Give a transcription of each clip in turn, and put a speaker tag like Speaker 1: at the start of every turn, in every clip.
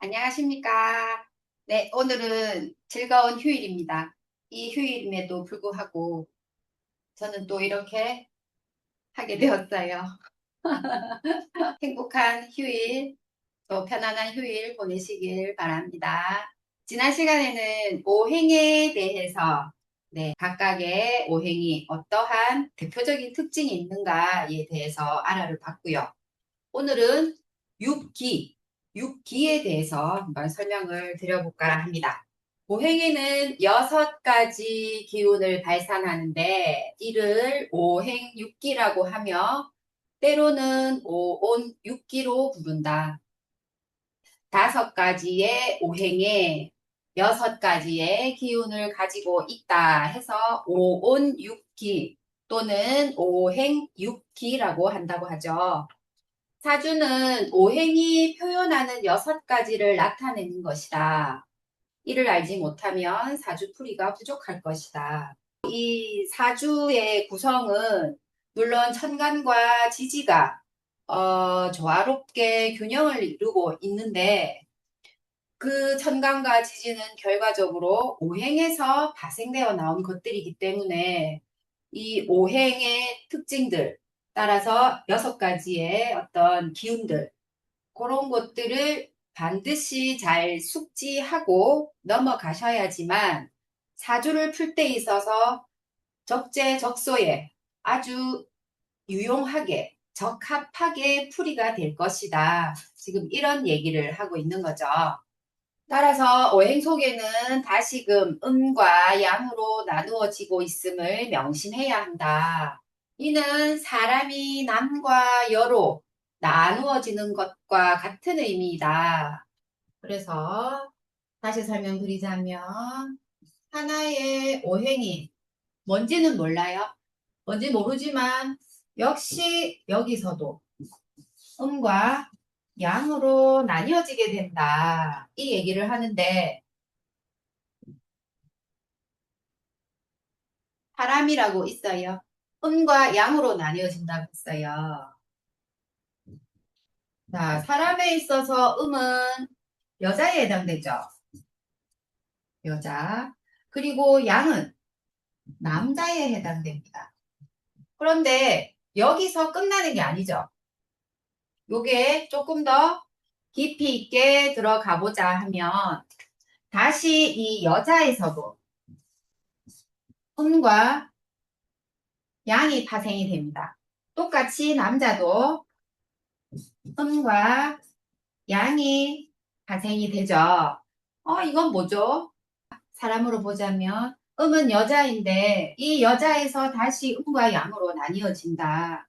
Speaker 1: 안녕하십니까. 네, 오늘은 즐거운 휴일입니다. 이 휴일임에도 불구하고 저는 또 이렇게 하게 되었어요. 행복한 휴일, 또 편안한 휴일 보내시길 바랍니다. 지난 시간에는 오행에 대해서 각각의 오행이 어떠한 대표적인 특징이 있는가에 대해서 알아봤고요. 오늘은 육기, 육기에 대해서 한번 설명을 드려볼까 합니다. 오행에는 6가지 기운을 발산하는데 이를 오행육기라고 하며 때로는 오온육기로 부른다. 5가지의 오행에 6가지의 기운을 가지고 있다 해서 오온육기 또는 오행육기라고 한다고 하죠. 사주는 오행이 표현하는 6가지를 나타내는 것이다. 이를 알지 못하면 사주풀이가 부족할 것이다. 이 사주의 구성은 물론 천간과 지지가 조화롭게 균형을 이루고 있는데 그 천간과 지지는 결과적으로 오행에서 파생되어 나온 것들이기 때문에 이 오행의 특징들 따라서 6가지의 어떤 기운들 그런 것들을 반드시 잘 숙지하고 넘어가셔야지만 사주를 풀 때 있어서 적재적소에 아주 유용하게 적합하게 풀이가 될 것이다. 지금 이런 얘기를 하고 있는 거죠. 따라서 오행 속에는 다시금 음과 양으로 나누어지고 있음을 명심해야 한다. 이는 사람이 남과 여로 나누어지는 것과 같은 의미이다. 그래서 다시 설명드리자면 하나의 오행이 뭔지는 몰라요. 뭔지 모르지만 역시 여기서도 음과 양으로 나뉘어지게 된다. 이 얘기를 하는데 사람이라고 있어요. 음과 양으로 나뉘어진다고 했어요. 자, 사람에 있어서 음은 여자에 해당되죠. 여자. 그리고 양은 남자에 해당됩니다. 그런데 여기서 끝나는 게 아니죠. 요게 조금 더 깊이 있게 들어가 보자 하면 다시 이 여자에서도 음과 양이 파생이 됩니다. 똑같이 남자도 음과 양이 파생이 되죠. 이건 뭐죠? 사람으로 보자면 음은 여자인데 이 여자에서 다시 음과 양으로 나뉘어진다.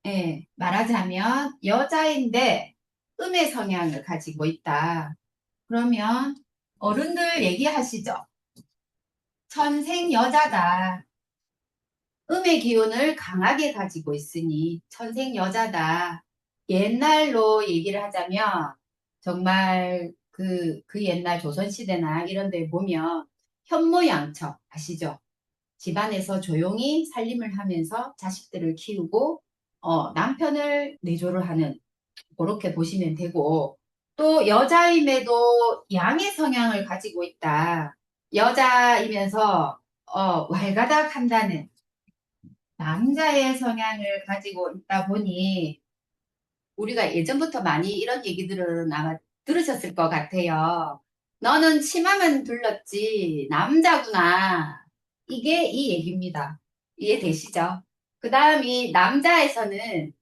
Speaker 1: 예, 말하자면 여자인데 음의 성향을 가지고 있다. 그러면 어른들 얘기하시죠. 천생 여자다. 음의 기운을 강하게 가지고 있으니 천생 여자다. 옛날로 얘기를 하자면 정말 그 옛날 조선시대나 이런 데 보면 현모양처 아시죠? 집안에서 조용히 살림을 하면서 자식들을 키우고 남편을 내조를 하는 그렇게 보시면 되고 또 여자임에도 양의 성향을 가지고 있다. 여자이면서 왈가닥 한다는 남자의 성향을 가지고 있다 보니 우리가 예전부터 많이 이런 얘기들을 아마 들으셨을 것 같아요. 너는 치마만 둘렀지 남자구나. 이게 이 얘기입니다. 이해되시죠? 그 다음이 남자에서는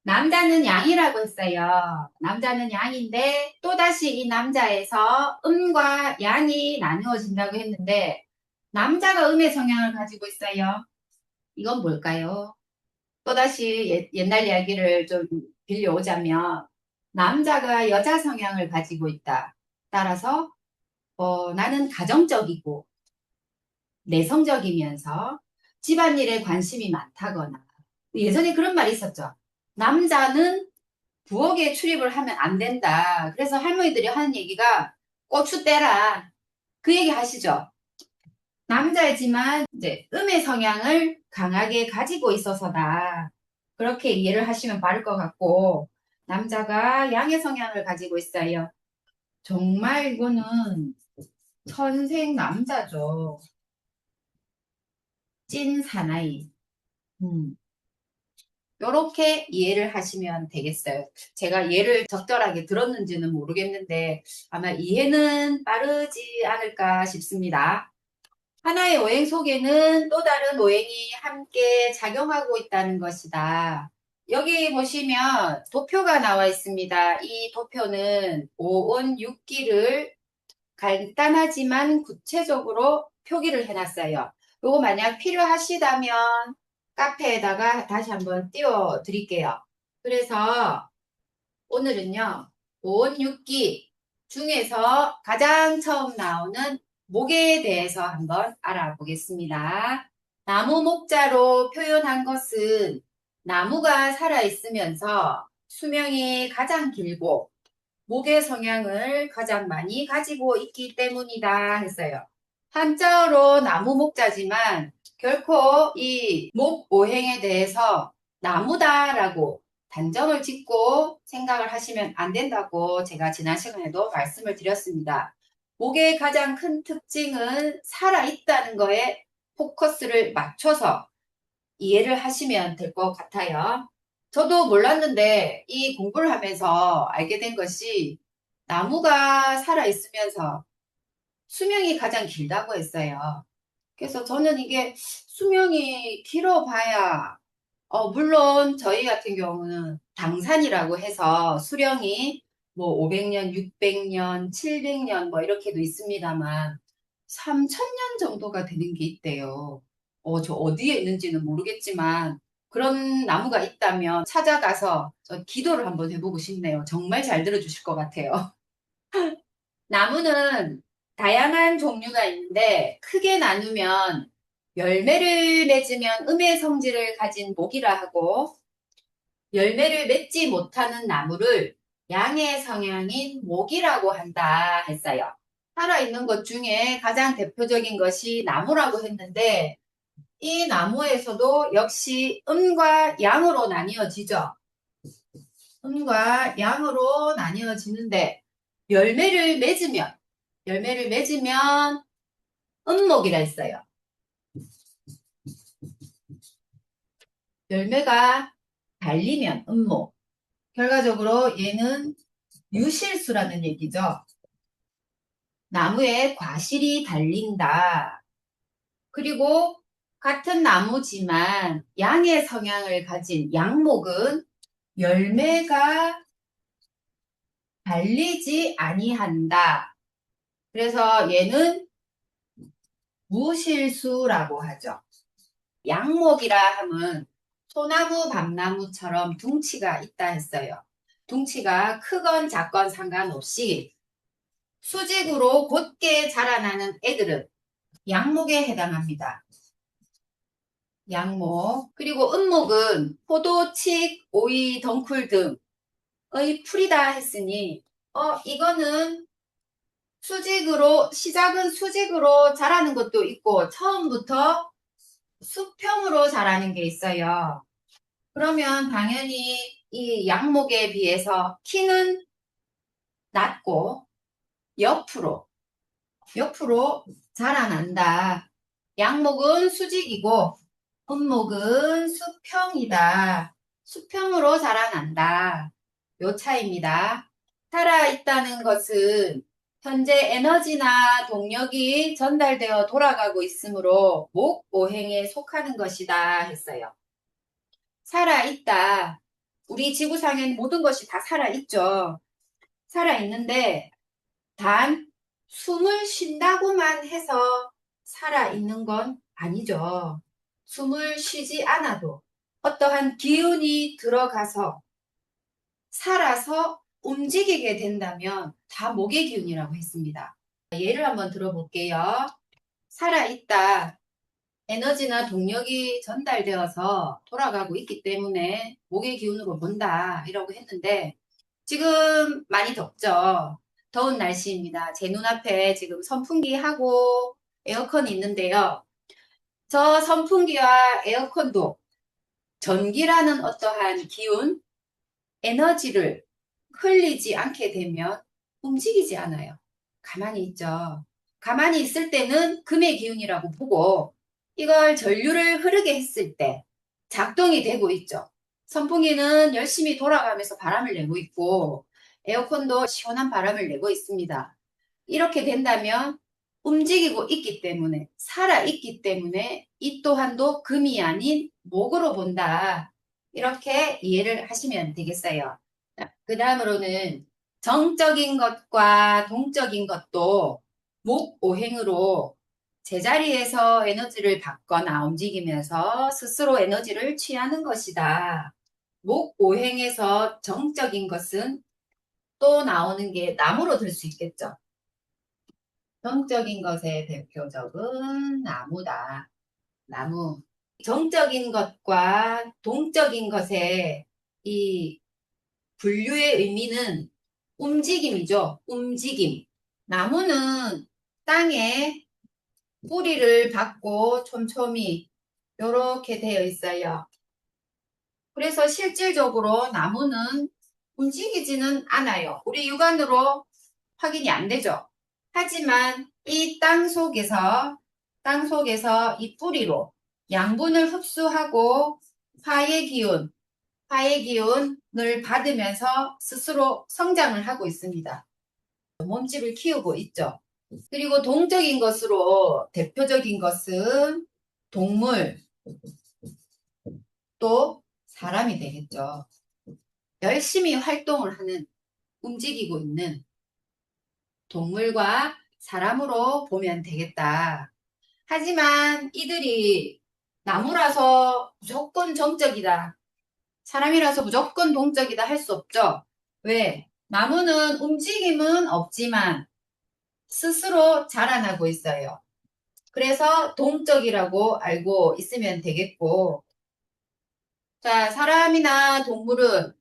Speaker 1: 남자는 양이라고 했어요. 남자는 양인데 또다시 이 남자에서 음과 양이 나누어진다고 했는데 남자가 음의 성향을 가지고 있어요. 이건 뭘까요? 또다시 옛날 이야기를 좀 빌려오자면 남자가 여자 성향을 가지고 있다. 따라서 나는 가정적이고 내성적이면서 집안일에 관심이 많다거나 예전에 그런 말이 있었죠. 남자는 부엌에 출입을 하면 안 된다. 그래서 할머니들이 하는 얘기가 고추 떼라. 그 얘기 하시죠. 남자이지만 이제 음의 성향을 강하게 가지고 있어서다. 그렇게 이해를 하시면 바를 것 같고 남자가 양의 성향을 가지고 있어요. 정말 이거는 천생 남자죠. 찐 사나이. 음. 요렇게 이해를 하시면 되겠어요. 제가 예를 적절하게 들었는지는 모르겠는데 아마 이해는 빠르지 않을까 싶습니다. 하나의 오행 속에는 또 다른 오행이 함께 작용하고 있다는 것이다. 여기 보시면 도표가 나와 있습니다. 이 도표는 오온 6기를 간단하지만 구체적으로 표기를 해놨어요. 요거 만약 필요하시다면 카페에다가 다시 한번 띄워 드릴게요. 그래서 오늘은요, 오온육기 중에서 가장 처음 나오는 목에 대해서 한번 알아보겠습니다. 나무 목자로 표현한 것은 나무가 살아있으면서 수명이 가장 길고 목의 성향을 가장 많이 가지고 있기 때문이다 했어요. 한자어로 나무 목자지만 결코 이 목 오행에 대해서 나무다라고 단정을 짓고 생각을 하시면 안 된다고 제가 지난 시간에도 말씀을 드렸습니다. 목의 가장 큰 특징은 살아있다는 거에 포커스를 맞춰서 이해를 하시면 될 것 같아요. 저도 몰랐는데 이 공부를 하면서 알게 된 것이 나무가 살아있으면서 수명이 가장 길다고 했어요. 그래서 저는 이게 수명이 길어봐야 물론 저희 같은 경우는 당산이라고 해서 수령이 뭐 500년, 600년, 700년 뭐 이렇게도 있습니다만 3000년 정도가 되는 게 있대요. 저 어디에 있는지는 모르겠지만 그런 나무가 있다면 찾아가서 저 기도를 한번 해보고 싶네요. 정말 잘 들어주실 것 같아요. 나무는 다양한 종류가 있는데 크게 나누면 열매를 맺으면 음의 성질을 가진 목이라 하고 열매를 맺지 못하는 나무를 양의 성향인 목이라고 한다 했어요. 살아있는 것 중에 가장 대표적인 것이 나무라고 했는데 이 나무에서도 역시 음과 양으로 나뉘어지죠. 음과 양으로 나뉘어지는데 열매를 맺으면 음목이라 했어요. 열매가 달리면 음목. 결과적으로 얘는 유실수라는 얘기죠. 나무에 과실이 달린다. 그리고 같은 나무지만 양의 성향을 가진 양목은 열매가 달리지 아니한다. 그래서 얘는 무실수라고 하죠. 양목이라 함은 소나무, 밤나무처럼 둥치가 있다 했어요. 둥치가 크건 작건 상관없이 수직으로 곧게 자라나는 애들은 양목에 해당합니다. 양목. 그리고 은목은 포도, 칡, 오이, 덩쿨 등의 풀이다 했으니 이거는 시작은 수직으로 자라는 것도 있고 처음부터 수평으로 자라는 게 있어요. 그러면 당연히 이 양목에 비해서 키는 낮고 옆으로 자라난다. 양목은 수직이고 은목은 수평이다. 수평으로 자라난다. 요 차이입니다. 살아있다는 것은 현재 에너지나 동력이 전달되어 돌아가고 있으므로 목오행에 속하는 것이다 했어요. 살아있다. 우리 지구상엔 모든 것이 다 살아있죠. 살아있는데 단 숨을 쉰다고만 해서 살아있는 건 아니죠. 숨을 쉬지 않아도 어떠한 기운이 들어가서 살아서 움직이게 된다면 다 목의 기운이라고 했습니다. 예를 한번 들어볼게요. 살아있다. 에너지나 동력이 전달되어서 돌아가고 있기 때문에 목의 기운으로 본다 이라고 했는데 지금 많이 덥죠. 더운 날씨입니다. 제 눈앞에 지금 선풍기하고 에어컨이 있는데요. 저 선풍기와 에어컨도 전기라는 어떠한 기운, 에너지를 흘리지 않게 되면 움직이지 않아요. 가만히 있죠. 가만히 있을 때는 금의 기운이라고 보고 이걸 전류를 흐르게 했을 때 작동이 되고 있죠. 선풍기는 열심히 돌아가면서 바람을 내고 있고 에어컨도 시원한 바람을 내고 있습니다. 이렇게 된다면 움직이고 있기 때문에 살아있기 때문에 이 또한도 금이 아닌 목으로 본다. 이렇게 이해를 하시면 되겠어요. 그 다음으로는 정적인 것과 동적인 것도 목오행으로 제자리에서 에너지를 받거나 움직이면서 스스로 에너지를 취하는 것이다. 목오행에서 정적인 것은 또 나오는 게 나무로 들 수 있겠죠. 정적인 것의 대표적은 나무다. 나무. 정적인 것과 동적인 것의 이 분류의 의미는 움직임이죠. 움직임. 나무는 땅에 뿌리를 받고 촘촘히 이렇게 되어 있어요. 그래서 실질적으로 나무는 움직이지는 않아요. 우리 육안으로 확인이 안 되죠. 하지만 이 땅 속에서 이 뿌리로 양분을 흡수하고 화의 기운을 받으면서 스스로 성장을 하고 있습니다. 몸집을 키우고 있죠. 그리고 동적인 것으로 대표적인 것은 동물, 또 사람이 되겠죠. 열심히 활동을 하는, 움직이고 있는 동물과 사람으로 보면 되겠다. 하지만 이들이 나무라서 무조건 정적이다. 사람이라서 무조건 동적이다 할 수 없죠. 왜? 나무는 움직임은 없지만 스스로 자라나고 있어요. 그래서 동적이라고 알고 있으면 되겠고, 자, 사람이나 동물은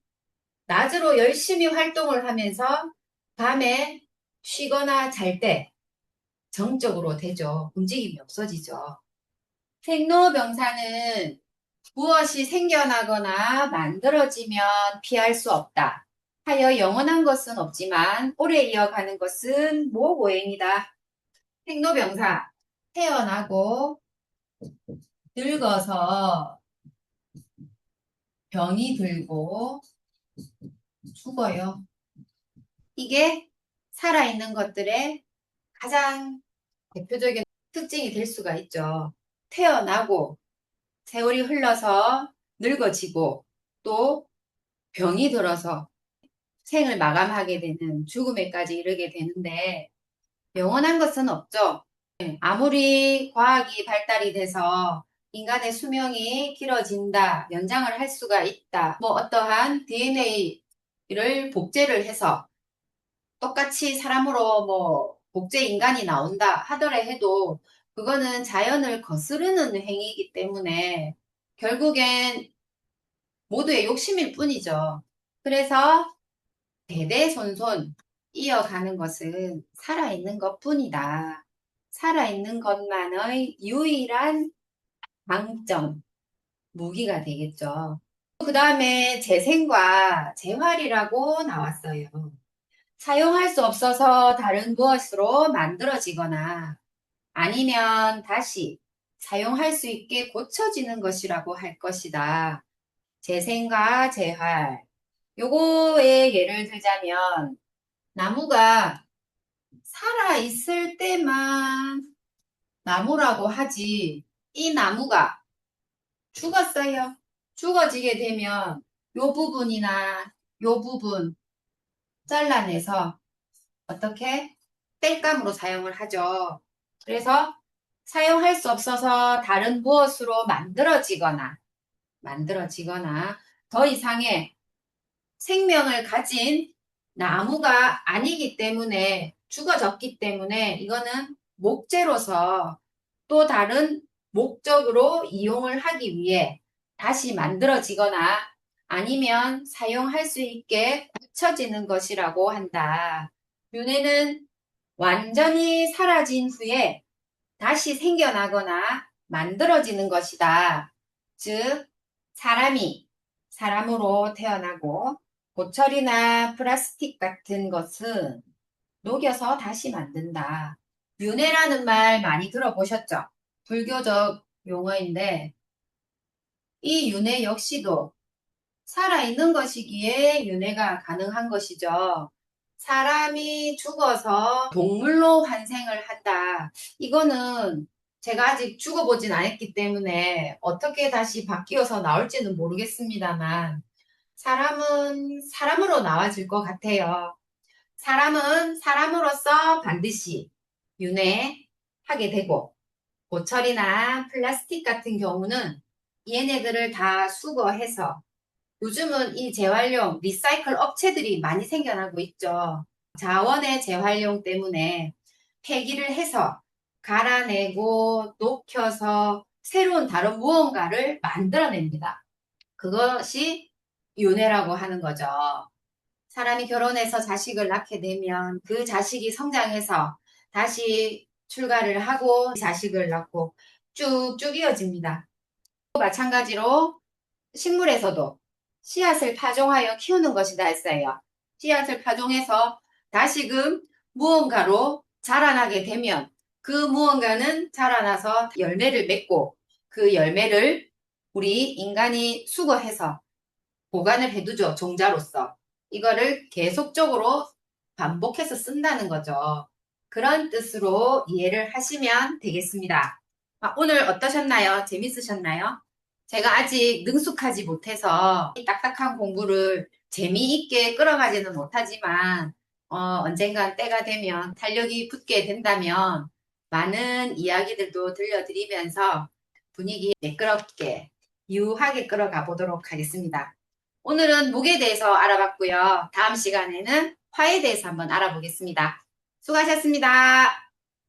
Speaker 1: 낮으로 열심히 활동을 하면서 밤에 쉬거나 잘 때 정적으로 되죠. 움직임이 없어지죠. 생로병사는 무엇이 생겨나거나 만들어지면 피할 수 없다. 하여 영원한 것은 없지만 오래 이어가는 것은 무오행이다. 생로병사, 태어나고 늙어서 병이 들고 죽어요. 이게 살아있는 것들의 가장 대표적인 특징이 될 수가 있죠. 태어나고 세월이 흘러서 늙어지고 또 병이 들어서 생을 마감하게 되는 죽음에까지 이르게 되는데 영원한 것은 없죠. 아무리 과학이 발달이 돼서 인간의 수명이 길어진다, 연장을 할 수가 있다, 뭐 어떠한 DNA를 복제를 해서 똑같이 사람으로 뭐 복제 인간이 나온다 하더라 해도 그거는 자연을 거스르는 행위이기 때문에 결국엔 모두의 욕심일 뿐이죠. 그래서 대대손손 이어가는 것은 살아있는 것 뿐이다. 살아있는 것만의 유일한 강점, 무기가 되겠죠. 그 다음에 재생과 재활이라고 나왔어요. 사용할 수 없어서 다른 무엇으로 만들어지거나 아니면 다시 사용할 수 있게 고쳐지는 것이라고 할 것이다. 재생과 재활. 요거에 예를 들자면 나무가 살아있을 때만 나무라고 하지 이 나무가 죽었어요. 죽어지게 되면 요 부분이나 요 부분 잘라내서 어떻게? 땔감으로 사용을 하죠. 그래서 사용할 수 없어서 다른 무엇으로 만들어지거나 더 이상의 생명을 가진 나무가 아니기 때문에 죽어졌기 때문에 이거는 목재로서 또 다른 목적으로 이용을 하기 위해 다시 만들어지거나 아니면 사용할 수 있게 고쳐지는 것이라고 한다. 윤회는 완전히 사라진 후에 다시 생겨나거나 만들어지는 것이다. 즉, 사람이 사람으로 태어나고 고철이나 플라스틱 같은 것은 녹여서 다시 만든다. 윤회라는 말 많이 들어보셨죠? 불교적 용어인데 이 윤회 역시도 살아있는 것이기에 윤회가 가능한 것이죠. 사람이 죽어서 동물로 환생을 한다. 이거는 제가 아직 죽어보진 않았기 때문에 어떻게 다시 바뀌어서 나올지는 모르겠습니다만 사람은 사람으로 나와질 것 같아요. 사람은 사람으로서 반드시 윤회하게 되고 보철이나 플라스틱 같은 경우는 얘네들을 다 수거해서 요즘은 이 재활용 리사이클 업체들이 많이 생겨나고 있죠. 자원의 재활용 때문에 폐기를 해서 갈아내고 녹여서 새로운 다른 무언가를 만들어냅니다. 그것이 윤회라고 하는 거죠. 사람이 결혼해서 자식을 낳게 되면 그 자식이 성장해서 다시 출가를 하고 자식을 낳고 쭉쭉 이어집니다. 마찬가지로 식물에서도 씨앗을 파종하여 키우는 것이다 했어요. 씨앗을 파종해서 다시금 무언가로 자라나게 되면 그 무언가는 자라나서 열매를 맺고 그 열매를 우리 인간이 수거해서 보관을 해두죠. 종자로서. 이거를 계속적으로 반복해서 쓴다는 거죠. 그런 뜻으로 이해를 하시면 되겠습니다. 오늘 어떠셨나요? 재밌으셨나요? 제가 아직 능숙하지 못해서 이 딱딱한 공부를 재미있게 끌어가지는 못하지만 언젠간 때가 되면 탄력이 붙게 된다면 많은 이야기들도 들려드리면서 분위기 매끄럽게 유하게 끌어가 보도록 하겠습니다. 오늘은 목에 대해서 알아봤고요. 다음 시간에는 화에 대해서 한번 알아보겠습니다. 수고하셨습니다.